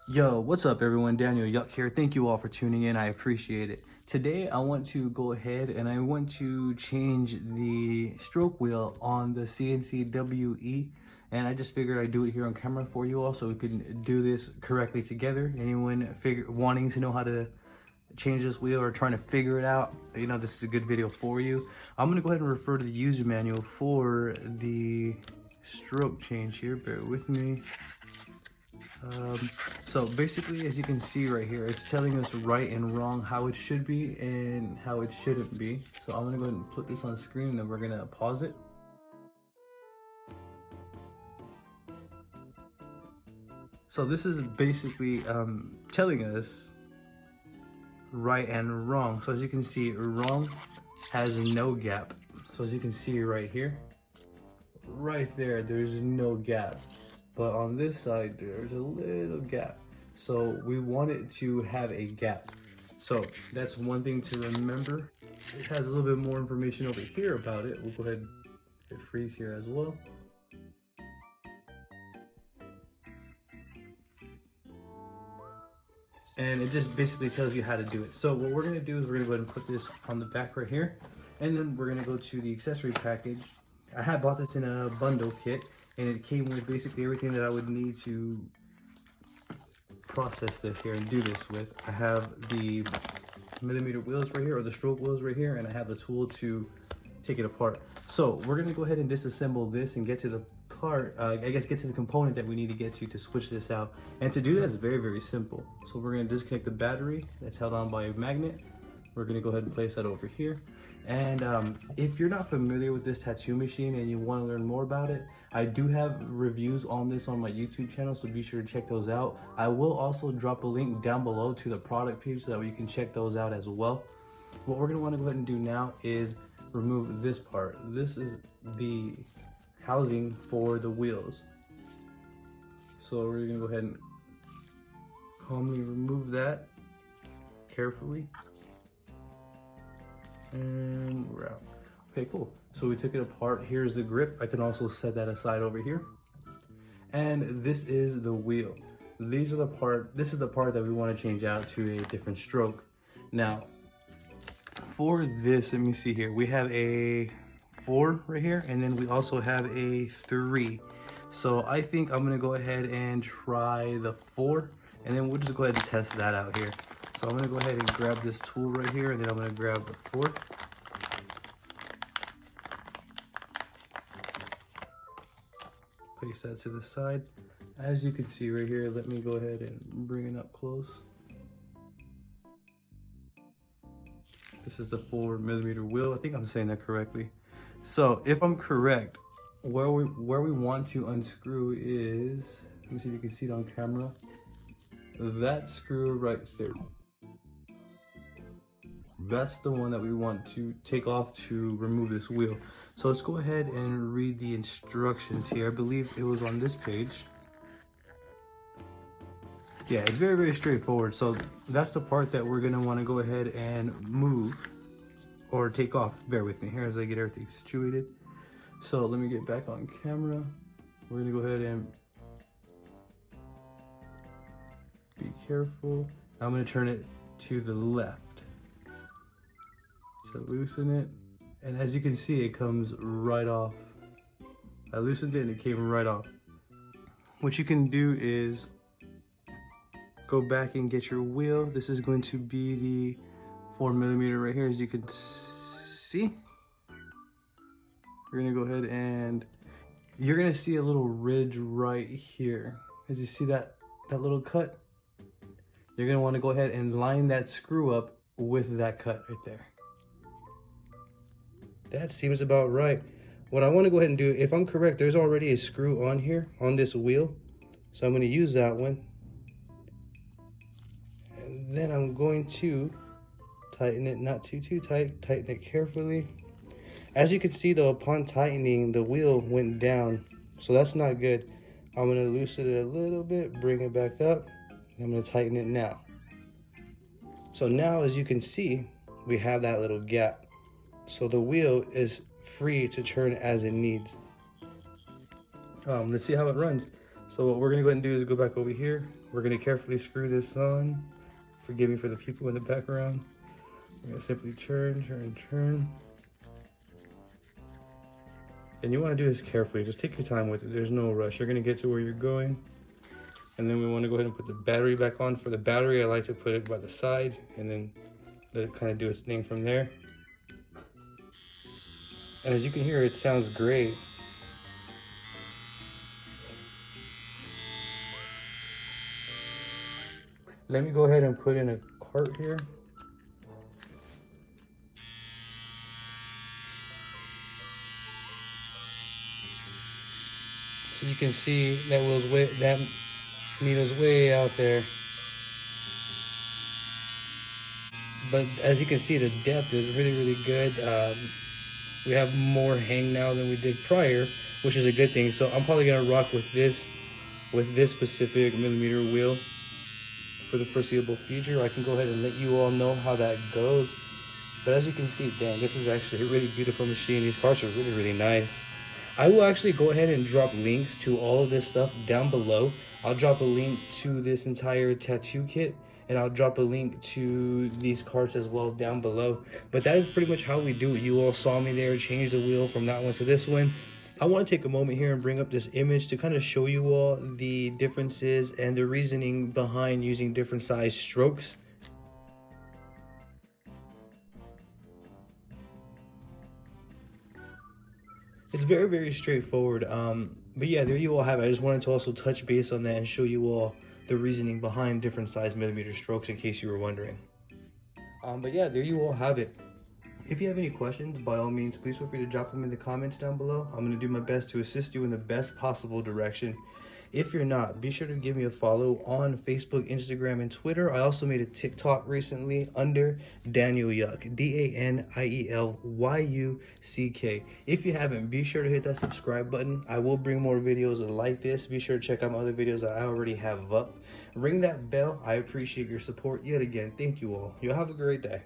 Yo, what's up everyone? Daniel Yuck here. Thank you all for tuning in. I appreciate it. Today I want to go ahead and I want to change the stroke wheel on the CNC-WE, and I just figured I'd do it here on camera for you all so we can do this correctly together. Anyone wanting to know how to change this wheel or trying to figure it out, you know, this is a good video for you. I'm gonna go ahead and refer to the user manual for the stroke change here. Bear with me. So basically, as you can see right here, it's telling us right and wrong, how it should be and how it shouldn't be. So I'm gonna go ahead and put this on screen and then we're gonna pause it. So this is basically telling us right and wrong. So as you can see, wrong has no gap. So as you can see right here, right there's no gap. But on this side, there's a little gap. So we want it to have a gap. So that's one thing to remember. It has a little bit more information over here about it. We'll go ahead and hit freeze here as well. And it just basically tells you how to do it. So what we're gonna do is we're gonna go ahead and put this on the back right here. And then we're gonna go to the accessory package. I had bought this in a bundle kit, and it came with basically everything that I would need to process this here and do this with. I have the millimeter wheels right here, or the stroke wheels right here, and I have the tool to take it apart. So we're gonna go ahead and disassemble this and get to the part, get to the component that we need to get to switch this out. And to do that, it's very, very simple. So we're gonna disconnect the battery that's held on by a magnet. We're gonna go ahead and place that over here. And if you're not familiar with this tattoo machine and you want to learn more about it, I do have reviews on this on my YouTube channel, so be sure to check those out. I will also drop a link down below to the product page so that you can check those out as well. What we're going to want to go ahead and do now is remove this part. This is the housing for the wheels. So we're going to go ahead and calmly remove that carefully. And we're out. Okay, cool. So we took it apart. Here's the grip. I can also set that aside over here. And this is the wheel. This is the part that we want to change out to a different stroke. Now, for this, let me see here. We have a 4 right here, and then we also have a 3. So I think I'm gonna go ahead and try the 4, and then we'll just go ahead and test that out here. So I'm gonna go ahead and grab this tool right here, and then I'm gonna grab the 4. Place that to the side. As you can see right here, let me go ahead and bring it up close. This is the 4 millimeter wheel. I think I'm saying that correctly. So if I'm correct, where we want to unscrew is, let me see if you can see it on camera. That screw right there. That's the one that we want to take off to remove this wheel. So let's go ahead and read the instructions here. I believe it was on this page. Yeah, it's very, very straightforward. So that's the part that we're gonna wanna go ahead and move or take off. Bear with me here as I get everything situated. So let me get back on camera. We're gonna go ahead and be careful. I'm gonna turn it to the left to loosen it, and as you can see, it comes right off. I loosened it and it came right off. What you can do is go back and get your wheel. This is going to be the 4 millimeter right here. As you can see, we're gonna go ahead and you're gonna see a little ridge right here. As you see that little cut, you're gonna want to go ahead and line that screw up with that cut right there. That seems about right. What I want to go ahead and do, if I'm correct, there's already a screw on here on this wheel, so I'm going to use that one, and then I'm going to tighten it, not too tight, tighten it carefully. As you can see though, upon tightening, the wheel went down, so that's not good. I'm going to loosen it a little bit, bring it back up, and I'm going to tighten it now. So now, as you can see, we have that little gap. So the wheel is free to turn as it needs. Let's see how it runs. So what we're gonna go ahead and do is go back over here, We're gonna carefully screw this on. Forgive me for the people in the background. We're gonna simply turn, turn, turn. And you wanna do this carefully, just take your time with it. There's no rush. You're gonna get to where you're going. And then we wanna go ahead and put the battery back on. For the battery, I like to put it by the side and then let it kind of do its thing from there. And as you can hear, it sounds great. Let me go ahead and put in a cart here. So you can see that needle's way out there. But as you can see, the depth is really, really good. We have more hang now than we did prior, which is a good thing. So I'm probably gonna rock with this specific millimeter wheel for the foreseeable future. I can go ahead and let you all know how that goes. But as you can see, damn, this is actually a really beautiful machine. These parts are really, really nice. I will actually go ahead and drop links to all of this stuff down below. I'll drop a link to this entire tattoo kit, and I'll drop a link to these carts as well down below. But that is pretty much how we do it. You all saw me there change the wheel from that one to this one. I want to take a moment here and bring up this image to kind of show you all the differences and the reasoning behind using different size strokes. It's very, very straightforward. But yeah, there you all have it. I just wanted to also touch base on that and show you all the reasoning behind different size millimeter strokes in case you were wondering. But yeah, there you all have it. If you have any questions, by all means, please feel free to drop them in the comments down below. I'm going to do my best to assist you in the best possible direction. If you're not, be sure to give me a follow on Facebook, Instagram, and Twitter. I also made a TikTok recently under Daniel Yuck, DANIELYUCK. If you haven't, be sure to hit that subscribe button. I will bring more videos like this. Be sure to check out my other videos that I already have up. Ring that bell. I appreciate your support yet again. Thank you all. You'll have a great day.